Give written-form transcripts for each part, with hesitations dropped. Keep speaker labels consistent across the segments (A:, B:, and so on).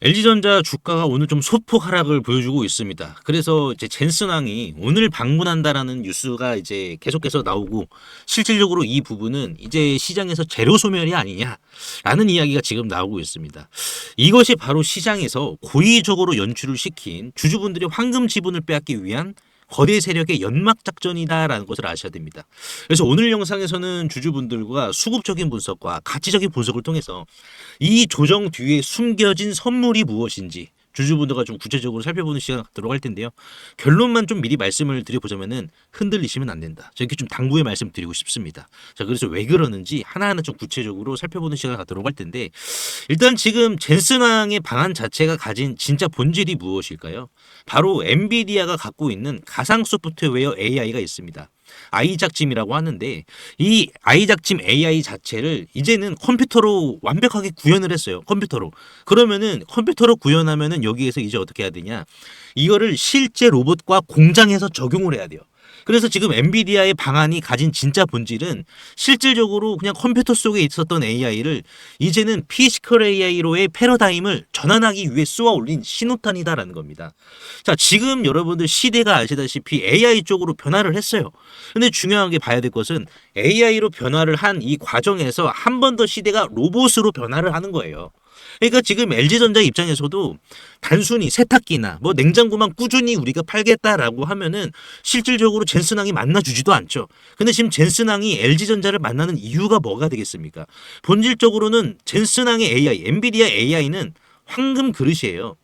A: LG전자 주가가 오늘 좀 소폭 하락을 보여주고 있습니다. 그래서 이제 젠슨왕이 오늘 방문한다라는 뉴스가 이제 계속해서 나오고, 실질적으로 이 부분은 이제 시장에서 재료 소멸이 아니냐라는 이야기가 지금 나오고 있습니다. 이것이 바로 시장에서 고의적으로 연출을 시킨 주주분들의 황금 지분을 빼앗기 위한 거대 세력의 연막 작전이다라는 것을 아셔야 됩니다. 그래서 오늘 영상에서는 주주분들과 수급적인 분석과 가치적인 분석을 통해서 이 조정 뒤에 숨겨진 선물이 무엇인지 주주분들과 좀 구체적으로 살펴보는 시간을 갖도록 할 텐데요. 결론만 좀 미리 말씀을 드려보자면은 흔들리시면 안 된다. 저렇게 좀 당부의 말씀 드리고 싶습니다. 자, 그래서 왜 그러는지 하나하나 좀 구체적으로 살펴보는 시간을 갖도록 할 텐데, 일단 지금 젠슨왕의 방안 자체가 가진 진짜 본질이 무엇일까요? 바로 엔비디아가 갖고 있는 가상 소프트웨어 AI가 있습니다. 아이작짐이라고 하는데, 이 아이작짐 AI 자체를 이제는 컴퓨터로 완벽하게 구현을 했어요. 컴퓨터로. 그러면은 컴퓨터로 구현하면은 여기에서 이제 어떻게 해야 되냐? 이거를 실제 로봇과 공장에서 적용을 해야 돼요. 그래서 지금 엔비디아의 방안이 가진 진짜 본질은 실질적으로 그냥 컴퓨터 속에 있었던 AI를 이제는 피지컬 AI로의 패러다임을 전환하기 위해 쏘아 올린 신호탄이다라는 겁니다. 자, 지금 여러분들 시대가 아시다시피 AI 쪽으로 변화를 했어요. 근데 중요하게 봐야 될 것은 AI로 변화를 한 이 과정에서 한 번 더 시대가 로봇으로 변화를 하는 거예요. 그러니까 지금 LG전자 입장에서도 단순히 세탁기나 뭐 냉장고만 꾸준히 우리가 팔겠다라고 하면은 실질적으로 젠슨왕이 만나주지도 않죠. 근데 지금 젠슨왕이 LG전자를 만나는 이유가 뭐가 되겠습니까? 본질적으로는 젠슨왕의 AI, 엔비디아 AI는 황금 그릇이에요.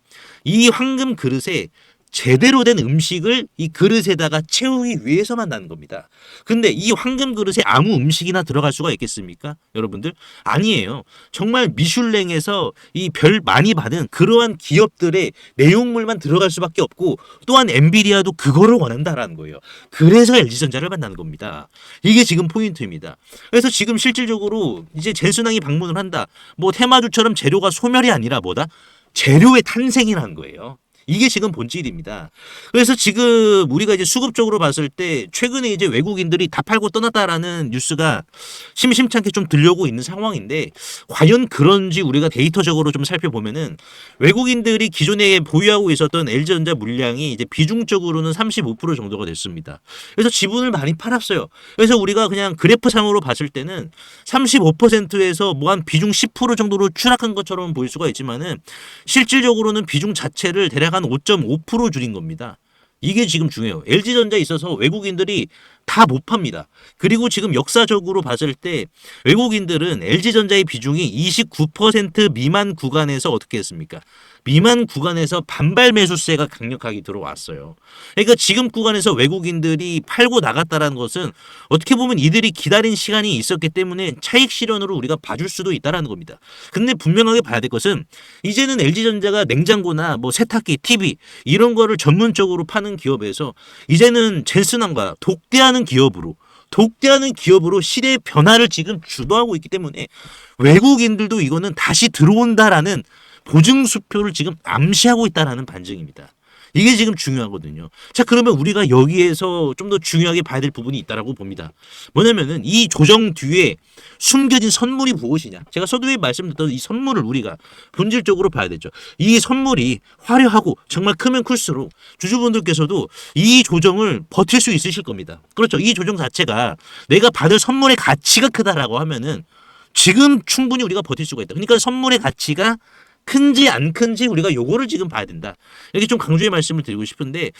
A: 이 황금 그릇에 제대로 된 음식을 이 그릇에다가 채우기 위해서 만나는 겁니다. 근데 이 황금 그릇에 아무 음식이나 들어갈 수가 있겠습니까? 여러분들? 아니에요. 정말 미슐랭에서 이 별 많이 받은 그러한 기업들의 내용물만 들어갈 수밖에 없고, 또한 엔비디아도 그거를 원한다라는 거예요. 그래서 LG전자를 만나는 겁니다. 이게 지금 포인트입니다. 그래서 지금 실질적으로 이제 젠슨왕이 방문을 한다. 뭐 테마주처럼 재료가 소멸이 아니라 뭐다? 재료의 탄생이라는 거예요. 이게 지금 본질입니다. 그래서 지금 우리가 이제 수급적으로 봤을 때 최근에 이제 외국인들이 다 팔고 떠났다라는 뉴스가 심심찮게 좀 들려오고 있는 상황인데, 과연 그런지 우리가 데이터적으로 좀 살펴보면은 외국인들이 기존에 보유하고 있었던 LG전자 물량이 이제 비중적으로는 35% 정도가 됐습니다. 그래서 지분을 많이 팔았어요. 그래서 우리가 그냥 그래프상으로 봤을 때는 35%에서 뭐 한 비중 10% 정도로 추락한 것처럼 보일 수가 있지만은 실질적으로는 비중 자체를 대략 한 5.5% 줄인 겁니다. 이게 지금 중요해요. LG전자에 있어서 외국인들이 다 못 팝니다. 그리고 지금 역사적으로 봤을 때 외국인들은 LG전자의 비중이 29% 미만 구간에서 어떻게 했습니까? 미만 구간에서 반발 매수세가 강력하게 들어왔어요. 그러니까 지금 구간에서 외국인들이 팔고 나갔다는 것은 어떻게 보면 이들이 기다린 시간이 있었기 때문에 차익 실현으로 우리가 봐줄 수도 있다는 겁니다. 근데 분명하게 봐야 될 것은 이제는 LG전자가 냉장고나 뭐 세탁기, TV 이런 거를 전문적으로 파는 기업에서 이제는 젠슨왕과 독대하는 기업으로 시대의 변화를 지금 주도하고 있기 때문에 외국인들도 이거는 다시 들어온다라는 보증수표를 지금 암시하고 있다라는 반증입니다. 이게 지금 중요하거든요. 자, 그러면 우리가 여기에서 좀 더 중요하게 봐야 될 부분이 있다라고 봅니다. 뭐냐면은 이 조정 뒤에 숨겨진 선물이 무엇이냐. 제가 서두에 말씀드렸던 이 선물을 우리가 본질적으로 봐야 되죠. 이 선물이 화려하고 정말 크면 클수록 주주분들께서도 이 조정을 버틸 수 있으실 겁니다. 그렇죠. 이 조정 자체가 내가 받을 선물의 가치가 크다라고 하면은 지금 충분히 우리가 버틸 수가 있다. 그러니까 선물의 가치가 큰지 안 큰지 우리가 요거를 지금 봐야 된다. 이렇게 좀 강조의 말씀을 드리고 싶은데,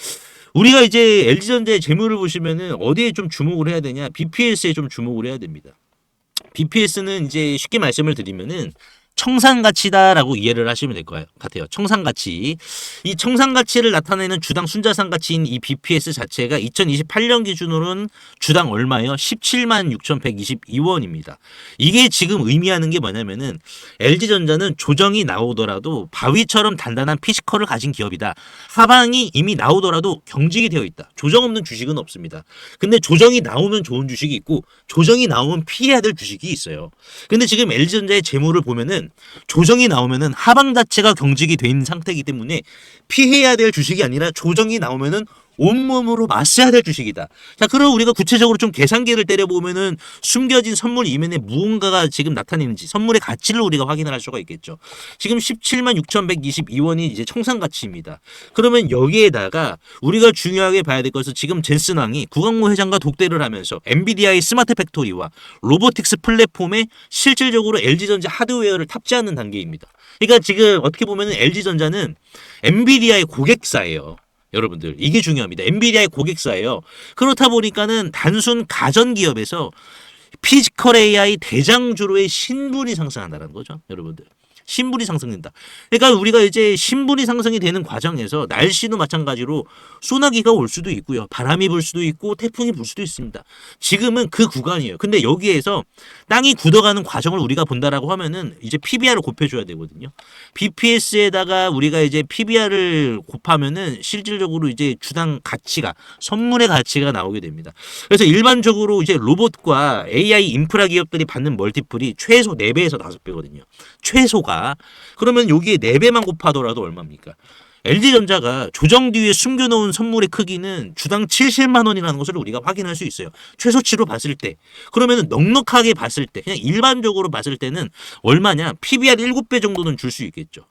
A: 우리가 이제 LG전자의 재물을 보시면은 어디에 좀 주목을 해야 되냐? BPS에 좀 주목을 해야 됩니다. BPS는 이제 쉽게 말씀을 드리면은 청산가치다라고 이해를 하시면 될 것 같아요. 청산가치. 이 청산가치를 나타내는 주당 순자산 가치인 이 BPS 자체가 2028년 기준으로는 주당 얼마예요? 17만 6,122원입니다. 이게 지금 의미하는 게 뭐냐면은 LG전자는 조정이 나오더라도 바위처럼 단단한 피지컬을 가진 기업이다. 하방이 이미 나오더라도 경직이 되어 있다. 조정 없는 주식은 없습니다. 근데 조정이 나오면 좋은 주식이 있고 조정이 나오면 피해야 될 주식이 있어요. 근데 지금 LG전자의 재물을 보면은 조정이 나오면은 하방 자체가 경직이 돼 있는 상태이기 때문에 피해야 될 주식이 아니라 조정이 나오면은 온몸으로 맞서야 될 주식이다. 자, 그럼 우리가 구체적으로 좀 계산기를 때려보면은 숨겨진 선물 이면에 무언가가 지금 나타내는지 선물의 가치를 우리가 확인을 할 수가 있겠죠. 지금 17만 6,122원이 이제 청산 가치입니다. 그러면 여기에다가 우리가 중요하게 봐야 될 것은 지금 젠슨왕이 구강모 회장과 독대를 하면서 엔비디아의 스마트 팩토리와 로보틱스 플랫폼에 실질적으로 LG전자 하드웨어를 탑재하는 단계입니다. 그러니까 지금 어떻게 보면은 LG전자는 엔비디아의 고객사예요. 여러분들 이게 중요합니다. 엔비디아의 고객사예요. 그렇다 보니까는 단순 가전 기업에서 피지컬 AI 대장주로의 신분이 상승한다는 거죠. 여러분들. 신분이 상승된다. 그러니까 우리가 이제 신분이 상승이 되는 과정에서 날씨도 마찬가지로 소나기가 올 수도 있고요. 바람이 불 수도 있고 태풍이 불 수도 있습니다. 지금은 그 구간이에요. 근데 여기에서 땅이 굳어가는 과정을 우리가 본다라고 하면은 이제 PBR을 곱해줘야 되거든요. BPS에다가 우리가 이제 PBR을 곱하면은 실질적으로 이제 주당 가치가 선물의 가치가 나오게 됩니다. 그래서 일반적으로 이제 로봇과 AI 인프라 기업들이 받는 멀티플이 최소 4배에서 5배거든요. 최소가. 그러면 여기에 4배만 곱하더라도 얼마입니까? LG전자가 조정 뒤에 숨겨놓은 선물의 크기는 주당 70만 원이라는 것을 우리가 확인할 수 있어요. 최소치로 봤을 때. 그러면 넉넉하게 봤을 때 그냥 일반적으로 봤을 때는 얼마냐? PBR 7배 정도는 줄 수 있겠죠.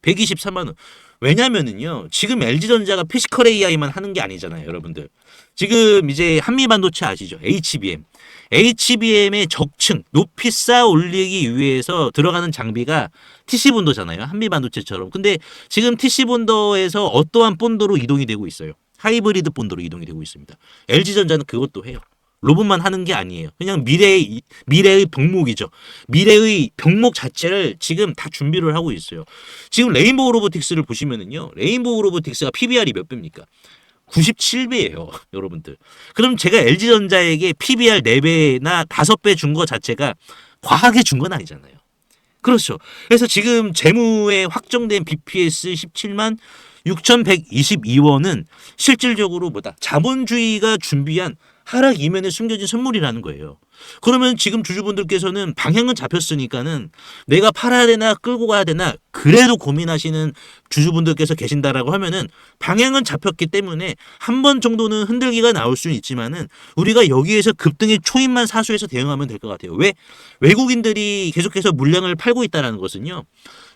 A: 123만 원. 왜냐면은요. 지금 LG전자가 피지컬 AI만 하는 게 아니잖아요, 여러분들. 지금 이제 한미반도체 아시죠? HBM. HBM의 적층, 높이 쌓아 올리기 위해서 들어가는 장비가 TC본더잖아요. 한미반도체처럼. 근데 지금 TC본더에서 어떠한 본더로 이동이 되고 있어요. 하이브리드 본더로 이동이 되고 있습니다. LG전자는 그것도 해요. 로봇만 하는 게 아니에요. 그냥 미래의 병목이죠. 미래의 병목 자체를 지금 다 준비를 하고 있어요. 지금 레인보우 로보틱스를 보시면은요. 레인보우 로보틱스가 PBR이 몇 배입니까? 97배예요, 여러분들. 그럼 제가 LG전자에게 PBR 4배나 5배 준 거 자체가 과하게 준 건 아니잖아요. 그렇죠. 그래서 지금 재무에 확정된 BPS 17만 6,122원은 실질적으로 뭐다? 자본주의가 준비한 하락 이면에 숨겨진 선물이라는 거예요. 그러면 지금 주주분들께서는 방향은 잡혔으니까는 내가 팔아야 되나 끌고 가야 되나 그래도 고민하시는 주주분들께서 계신다라고 하면은 방향은 잡혔기 때문에 한 번 정도는 흔들기가 나올 수는 있지만은 우리가 여기에서 급등의 초입만 사수해서 대응하면 될 것 같아요. 왜? 외국인들이 계속해서 물량을 팔고 있다는 것은요.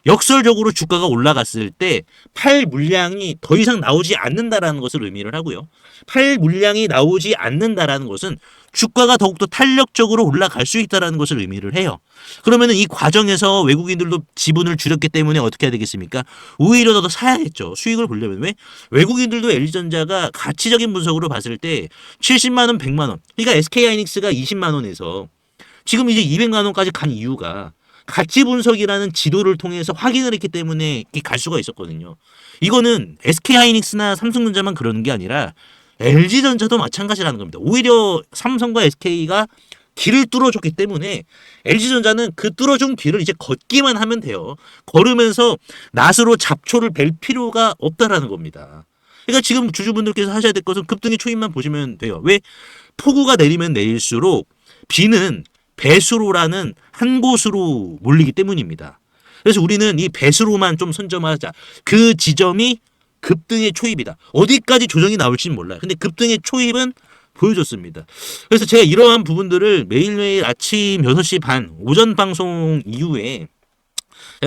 A: 역설적으로 주가가 올라갔을 때 팔 물량이 더 이상 나오지 않는다라는 것을 의미를 하고요. 팔 물량이 나오지 않는다라는 것은 주가가 더욱더 탄력적으로 올라갈 수 있다는 것을 의미를 해요. 그러면 이 과정에서 외국인들도 지분을 줄였기 때문에 어떻게 해야 되겠습니까? 오히려 더 사야겠죠. 수익을 보려면. 왜? 외국인들도 LG전자가 가치적인 분석으로 봤을 때 70만 원, 100만 원. 그러니까 SK하이닉스가 20만 원에서 지금 이제 200만 원까지 간 이유가 가치 분석이라는 지도를 통해서 확인을 했기 때문에 갈 수가 있었거든요. 이거는 SK하이닉스나 삼성전자만 그러는 게 아니라 LG전자도 마찬가지라는 겁니다. 오히려 삼성과 SK가 길을 뚫어줬기 때문에 LG전자는 그 뚫어준 길을 이제 걷기만 하면 돼요. 걸으면서 낫으로 잡초를 벨 필요가 없다라는 겁니다. 그러니까 지금 주주분들께서 하셔야 될 것은 급등의 초입만 보시면 돼요. 왜? 폭우가 내리면 내릴수록 비는 배수로라는 한 곳으로 몰리기 때문입니다. 그래서 우리는 이 배수로만 좀 선점하자. 그 지점이 급등의 초입이다. 어디까지 조정이 나올지는 몰라요. 근데 급등의 초입은 보여줬습니다. 그래서 제가 이러한 부분들을 매일매일 아침 6시 반 오전 방송 이후에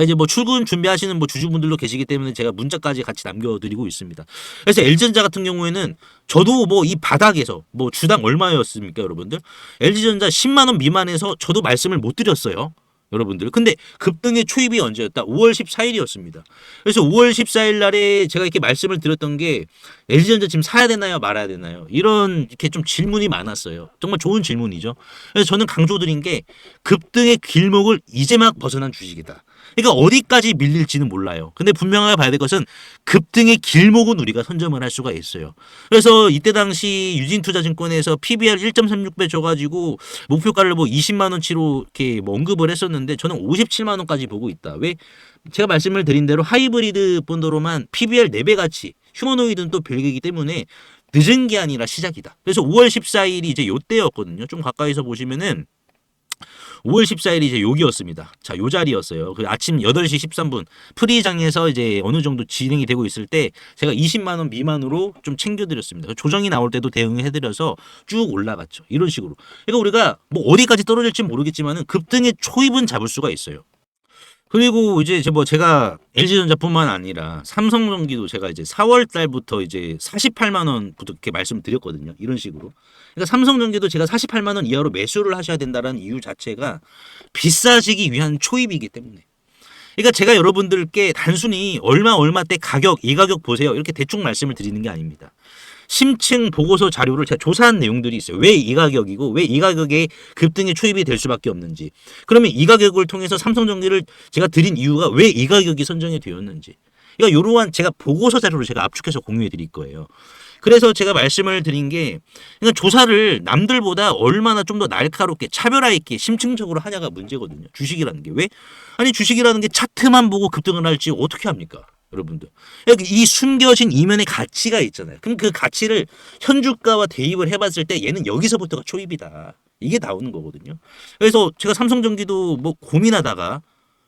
A: 이제 뭐 출근 준비하시는 뭐 주주분들도 계시기 때문에 제가 문자까지 같이 남겨드리고 있습니다. 그래서 LG전자 같은 경우에는 저도 뭐 이 바닥에서 뭐 주당 얼마였습니까, 여러분들? LG전자 10만 원 미만에서 저도 말씀을 못 드렸어요. 여러분들. 근데 급등의 초입이 언제였다? 5월 14일이었습니다. 그래서 5월 14일 날에 제가 이렇게 말씀을 드렸던 게 LG전자 지금 사야 되나요? 말아야 되나요? 이런 이렇게 좀 질문이 많았어요. 정말 좋은 질문이죠. 그래서 저는 강조드린 게 급등의 길목을 이제 막 벗어난 주식이다. 그러니까 어디까지 밀릴지는 몰라요. 근데 분명하게 봐야 될 것은 급등의 길목은 우리가 선점을 할 수가 있어요. 그래서 이때 당시 유진투자증권에서 PBR 1.36배 줘가지고 목표가를 뭐 20만 원치로 이렇게 뭐 언급을 했었는데 저는 57만 원까지 보고 있다. 왜? 제가 말씀을 드린 대로 하이브리드 본더로만 PBR 4배 가치, 휴머노이드는 또 별개이기 때문에 늦은 게 아니라 시작이다. 그래서 5월 14일이 이제 요때였거든요. 좀 가까이서 보시면은 5월 14일이 이제 여기였습니다. 자, 요 자리였어요. 그 아침 8시 13분 프리장에서 이제 어느 정도 진행이 되고 있을 때 제가 20만 원 미만으로 좀 챙겨드렸습니다. 조정이 나올 때도 대응해드려서 쭉 올라갔죠. 이런 식으로. 그러니까 우리가 뭐 어디까지 떨어질지 모르겠지만은 급등의 초입은 잡을 수가 있어요. 그리고 이제 제가 LG전자뿐만 아니라 삼성전기도 제가 이제 4월 달부터 이제 48만 원부터 이렇게 말씀드렸거든요. 이런 식으로. 그러니까 삼성전기도 제가 48만 원 이하로 매수를 하셔야 된다는 이유 자체가 비싸지기 위한 초입이기 때문에. 그러니까 제가 여러분들께 단순히 얼마 때 가격, 이 가격 보세요. 이렇게 대충 말씀을 드리는 게 아닙니다. 심층 보고서 자료를 제가 조사한 내용들이 있어요. 왜 이 가격이고 왜 이 가격에 급등의 초입이 될 수밖에 없는지. 그러면 이 가격을 통해서 삼성전기를 제가 드린 이유가 왜 이 가격이 선정이 되었는지. 그러니까 이러한 제가 보고서 자료를 제가 압축해서 공유해 드릴 거예요. 그래서 제가 말씀을 드린 게 그러니까 조사를 남들보다 얼마나 좀 더 날카롭게 차별화 있게 심층적으로 하냐가 문제거든요. 주식이라는 게. 왜? 아니 주식이라는 게 차트만 보고 급등을 할지 어떻게 합니까? 여러분들. 이 숨겨진 이면의 가치가 있잖아요. 그럼 그 가치를 현주가와 대입을 해봤을 때 얘는 여기서부터가 초입이다. 이게 나오는 거거든요. 그래서 제가 삼성전기도 뭐 고민하다가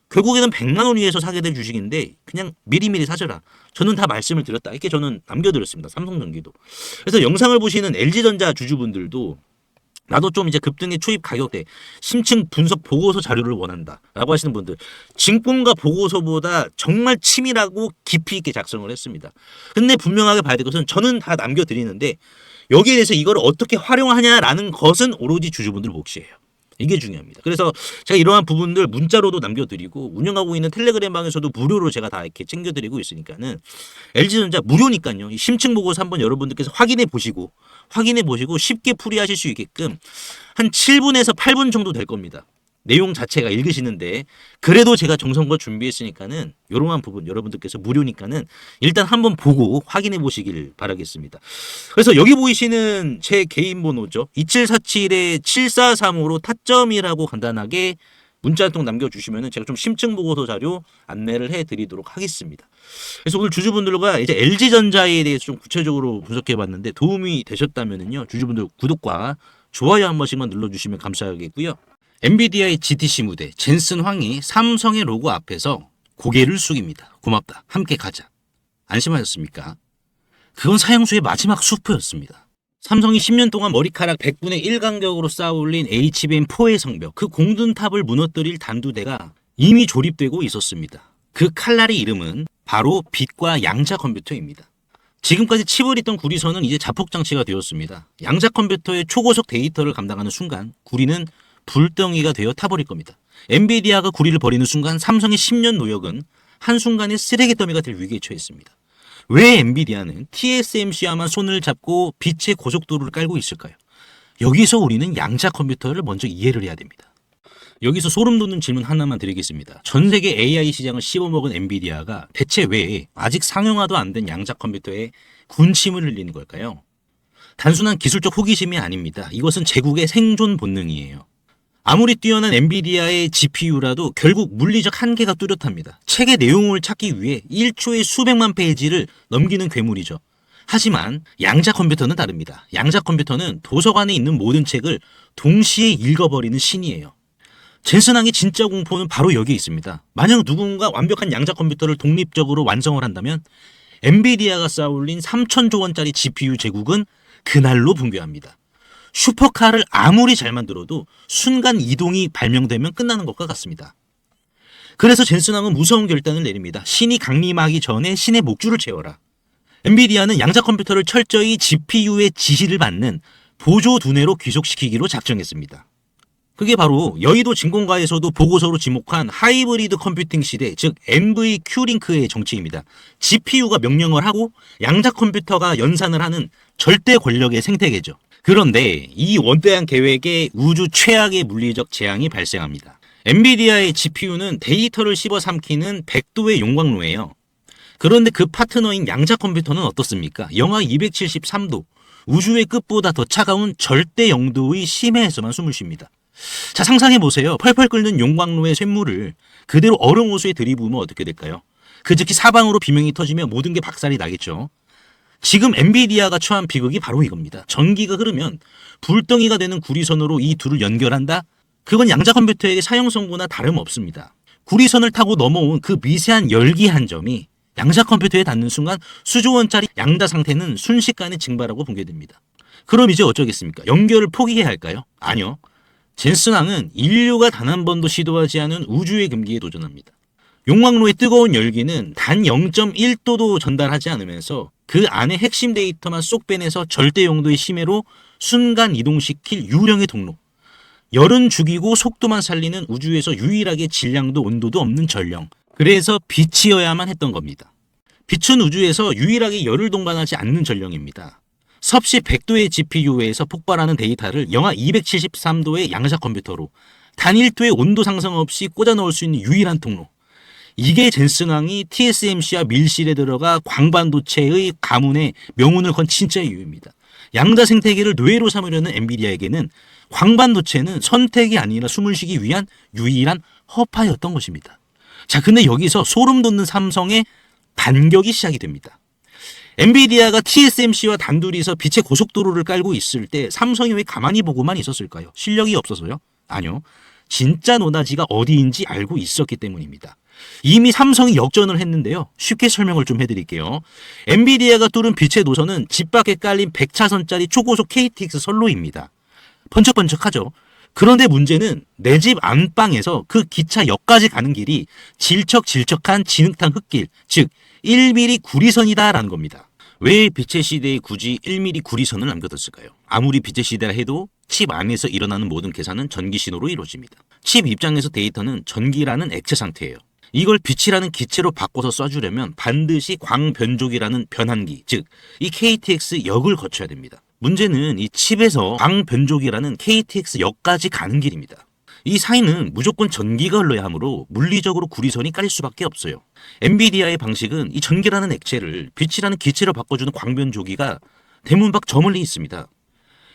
A: 결국에는 100만 원 위에서 사게 될 주식인데 그냥 미리미리 사져라. 저는 다 말씀을 드렸다. 이렇게 저는 남겨드렸습니다. 삼성전기도. 그래서 영상을 보시는 LG전자 주주분들도 나도 좀 이제 급등의 초입 가격대 심층 분석 보고서 자료를 원한다라고 하시는 분들 증권가 보고서보다 정말 치밀하고 깊이 있게 작성을 했습니다. 근데 분명하게 봐야 될 것은 저는 다 남겨드리는데 여기에 대해서 이걸 어떻게 활용하냐라는 것은 오로지 주주분들 몫이에요. 이게 중요합니다. 그래서 제가 이러한 부분들 문자로도 남겨드리고 운영하고 있는 텔레그램 방에서도 무료로 제가 다 이렇게 챙겨드리고 있으니까는 LG전자 무료니까요. 이 심층 보고서 한번 여러분들께서 확인해 보시고 쉽게 풀이하실 수 있게끔 한 7분에서 8분 정도 될 겁니다. 내용 자체가 읽으시는데 그래도 제가 정성껏 준비했으니까는 이러한 부분 여러분들께서 무료니까는 일단 한번 보고 확인해 보시길 바라겠습니다. 그래서 여기 보이시는 제 개인 번호죠. 2747-7435로 타점이라고 간단하게 문자 한 통 남겨주시면은 제가 좀 심층 보고서 자료 안내를 해드리도록 하겠습니다. 그래서 오늘 주주분들과 이제 LG전자에 대해서 좀 구체적으로 분석해봤는데 도움이 되셨다면은요 주주분들 구독과 좋아요 한 번씩만 눌러주시면 감사하겠고요. 엔비디아의 GTC 무대 젠슨 황이 삼성의 로고 앞에서 고개를 숙입니다. 고맙다. 함께 가자. 안심하셨습니까? 그건 사형수의 마지막 수포였습니다. 삼성이 10년 동안 머리카락 100분의 1 간격으로 쌓아올린 HBM4의 성벽, 그 공든탑을 무너뜨릴 단두대가 이미 조립되고 있었습니다. 그 칼날의 이름은 바로 빛과 양자 컴퓨터입니다. 지금까지 치부했던 구리선은 이제 자폭장치가 되었습니다. 양자 컴퓨터의 초고속 데이터를 감당하는 순간 구리는 불덩이가 되어 타버릴 겁니다. 엔비디아가 구리를 버리는 순간 삼성의 10년 노력은 한순간에 쓰레기 더미가 될 위기에 처했습니다. 왜 엔비디아는 TSMC와만 손을 잡고 빛의 고속도로를 깔고 있을까요? 여기서 우리는 양자 컴퓨터를 먼저 이해를 해야 됩니다. 여기서 소름 돋는 질문 하나만 드리겠습니다. 전 세계 AI 시장을 씹어먹은 엔비디아가 대체 왜 아직 상용화도 안 된 양자 컴퓨터에 군침을 흘리는 걸까요? 단순한 기술적 호기심이 아닙니다. 이것은 제국의 생존 본능이에요. 아무리 뛰어난 엔비디아의 GPU라도 결국 물리적 한계가 뚜렷합니다. 책의 내용을 찾기 위해 1초에 수백만 페이지를 넘기는 괴물이죠. 하지만 양자 컴퓨터는 다릅니다. 양자 컴퓨터는 도서관에 있는 모든 책을 동시에 읽어버리는 신이에요. 젠슨 황의 진짜 공포는 바로 여기에 있습니다. 만약 누군가 완벽한 양자 컴퓨터를 독립적으로 완성을 한다면 엔비디아가 쌓아올린 3천조 원짜리 GPU 제국은 그날로 붕괴합니다. 슈퍼카를 아무리 잘 만들어도 순간 이동이 발명되면 끝나는 것과 같습니다. 그래서 젠슨 황은 무서운 결단을 내립니다. 신이 강림하기 전에 신의 목줄을 채워라. 엔비디아는 양자 컴퓨터를 철저히 GPU의 지시를 받는 보조 두뇌로 귀속시키기로 작정했습니다. 그게 바로 여의도 증권가에서도 보고서로 지목한 하이브리드 컴퓨팅 시대, 즉 NVQ링크의 정치입니다. GPU가 명령을 하고 양자 컴퓨터가 연산을 하는 절대 권력의 생태계죠. 그런데 이 원대한 계획에 우주 최악의 물리적 재앙이 발생합니다. 엔비디아의 GPU는 데이터를 씹어 삼키는 100도의 용광로예요. 그런데 그 파트너인 양자 컴퓨터는 어떻습니까? 영하 273도, 우주의 끝보다 더 차가운 절대 영도의 심해에서만 숨을 쉽니다. 자, 상상해보세요. 펄펄 끓는 용광로의 쇳물을 그대로 얼음 호수에 들이부으면 어떻게 될까요? 그 즉시 사방으로 비명이 터지며 모든 게 박살이 나겠죠. 지금 엔비디아가 처한 비극이 바로 이겁니다. 전기가 흐르면 불덩이가 되는 구리선으로 이 둘을 연결한다? 그건 양자 컴퓨터에게 사용 선고나 다름없습니다. 구리선을 타고 넘어온 그 미세한 열기 한 점이 양자 컴퓨터에 닿는 순간 수조 원짜리 양자 상태는 순식간에 증발하고 붕괴됩니다. 그럼 이제 어쩌겠습니까? 연결을 포기해야 할까요? 아니요. 젠슨왕은 인류가 단 한 번도 시도하지 않은 우주의 금기에 도전합니다. 용광로의 뜨거운 열기는 단 0.1도도 전달하지 않으면서 그 안에 핵심 데이터만 쏙 빼내서 절대 용도의 심해로 순간 이동시킬 유령의 통로. 열은 죽이고 속도만 살리는 우주에서 유일하게 질량도 온도도 없는 전령. 그래서 빛이어야만 했던 겁니다. 빛은 우주에서 유일하게 열을 동반하지 않는 전령입니다. 섭씨 100도의 GPU에서 폭발하는 데이터를 영하 273도의 양자 컴퓨터로 단 1도의 온도 상승 없이 꽂아 넣을 수 있는 유일한 통로. 이게 젠슨왕이 TSMC와 밀실에 들어가 광반도체의 가문에 명운을 건 진짜의 이유입니다. 양자 생태계를 노예로 삼으려는 엔비디아에게는 광반도체는 선택이 아니라 숨을 쉬기 위한 유일한 허파였던 것입니다. 자, 근데 여기서 소름 돋는 삼성의 반격이 시작이 됩니다. 엔비디아가 TSMC와 단둘이서 빛의 고속도로를 깔고 있을 때 삼성이 왜 가만히 보고만 있었을까요? 실력이 없어서요? 아니요. 진짜 노다지가 어디인지 알고 있었기 때문입니다. 이미 삼성이 역전을 했는데요. 쉽게 설명을 좀 해드릴게요. 엔비디아가 뚫은 빛의 노선은 집 밖에 깔린 100차선짜리 초고속 KTX 선로입니다. 번쩍번쩍하죠. 그런데 문제는 내 집 안방에서 그 기차역까지 가는 길이 질척질척한 진흙탕 흙길, 즉 1mm 구리선이다라는 겁니다. 왜 빛의 시대에 굳이 1mm 구리선을 남겨뒀을까요? 아무리 빛의 시대라 해도 칩 안에서 일어나는 모든 계산은 전기 신호로 이루어집니다. 칩 입장에서 데이터는 전기라는 액체 상태예요. 이걸 빛이라는 기체로 바꿔서 쏴주려면 반드시 광변족이라는 변환기, 즉 이 KTX 역을 거쳐야 됩니다. 문제는 이 칩에서 광변족이라는 KTX 역까지 가는 길입니다. 이 사이는 무조건 전기가 흘러야 하므로 물리적으로 구리선이 깔릴 수밖에 없어요. 엔비디아의 방식은 이 전기라는 액체를 빛이라는 기체로 바꿔주는 광변조기가 대문 밖 저 멀리 있습니다.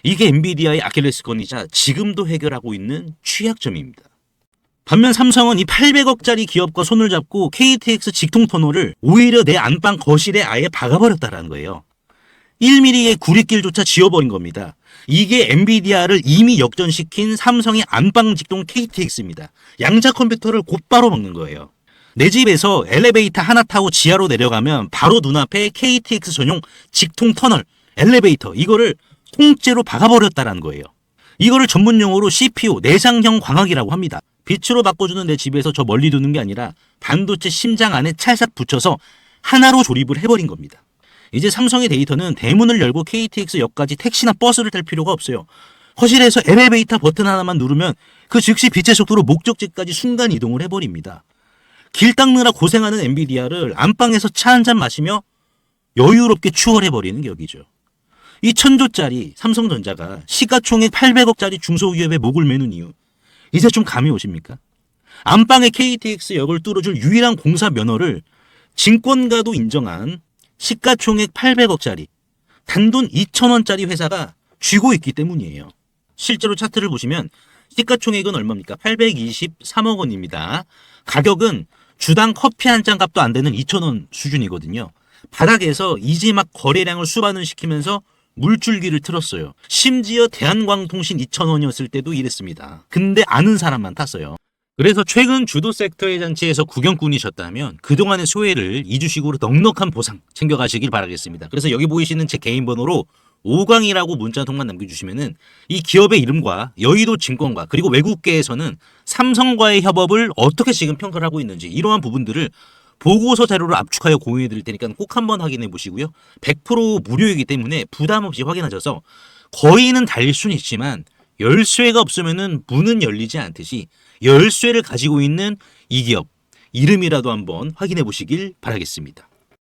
A: 이게 엔비디아의 아킬레스건이자 지금도 해결하고 있는 취약점입니다. 반면 삼성은 이 800억짜리 기업과 손을 잡고 KTX 직통 터널을 오히려 내 안방 거실에 아예 박아버렸다는 거예요. 1mm의 구리길조차 지워버린 겁니다. 이게 엔비디아를 이미 역전시킨 삼성의 안방 직동 KTX입니다. 양자 컴퓨터를 곧바로 먹는 거예요. 내 집에서 엘리베이터 하나 타고 지하로 내려가면 바로 눈앞에 KTX 전용 직통 터널, 엘리베이터 이거를 통째로 박아버렸다는 거예요. 이거를 전문용어로 CPU, 내장형 광학이라고 합니다. 빛으로 바꿔주는 내 집에서 저 멀리 두는 게 아니라 반도체 심장 안에 찰싹 붙여서 하나로 조립을 해버린 겁니다. 이제 삼성의 데이터는 대문을 열고 KTX 역까지 택시나 버스를 탈 필요가 없어요. 거실에서 엘리베이터 버튼 하나만 누르면 그 즉시 빛의 속도로 목적지까지 순간 이동을 해버립니다. 길 닦느라 고생하는 엔비디아를 안방에서 차 한잔 마시며 여유롭게 추월해버리는 격이죠. 이 1000조짜리 삼성전자가 시가총액 800억짜리 중소기업에 목을 매는 이유 이제 좀 감이 오십니까? 안방의 KTX 역을 뚫어줄 유일한 공사 면허를 증권가도 인정한 시가총액 800억짜리 단돈 2,000원짜리 회사가 쥐고 있기 때문이에요. 실제로 차트를 보시면 시가총액은 얼마입니까? 823억 원입니다. 가격은 주당 커피 한 잔 값도 안 되는 2,000원 수준이거든요. 바닥에서 이제 막 거래량을 수반을 시키면서 물줄기를 틀었어요. 심지어 대한광통신 2,000원이었을 때도 이랬습니다. 근데 아는 사람만 탔어요. 그래서 최근 주도 섹터의 잔치에서 구경꾼이셨다면 그동안의 소외를 이주식으로 넉넉한 보상 챙겨가시길 바라겠습니다. 그래서 여기 보이시는 제 개인 번호로 5강이라고 문자 통만 남겨주시면은 이 기업의 이름과 여의도 증권과 그리고 외국계에서는 삼성과의 협업을 어떻게 지금 평가를 하고 있는지 이러한 부분들을 보고서 자료를 압축하여 공유해 드릴 테니까 꼭 한번 확인해 보시고요. 100% 무료이기 때문에 부담 없이 확인하셔서 거의는 달릴 수는 있지만 열쇠가 없으면은 문은 열리지 않듯이 열쇠를 가지고 있는 이 기업 이름이라도 한번 확인해 보시길 바라겠습니다.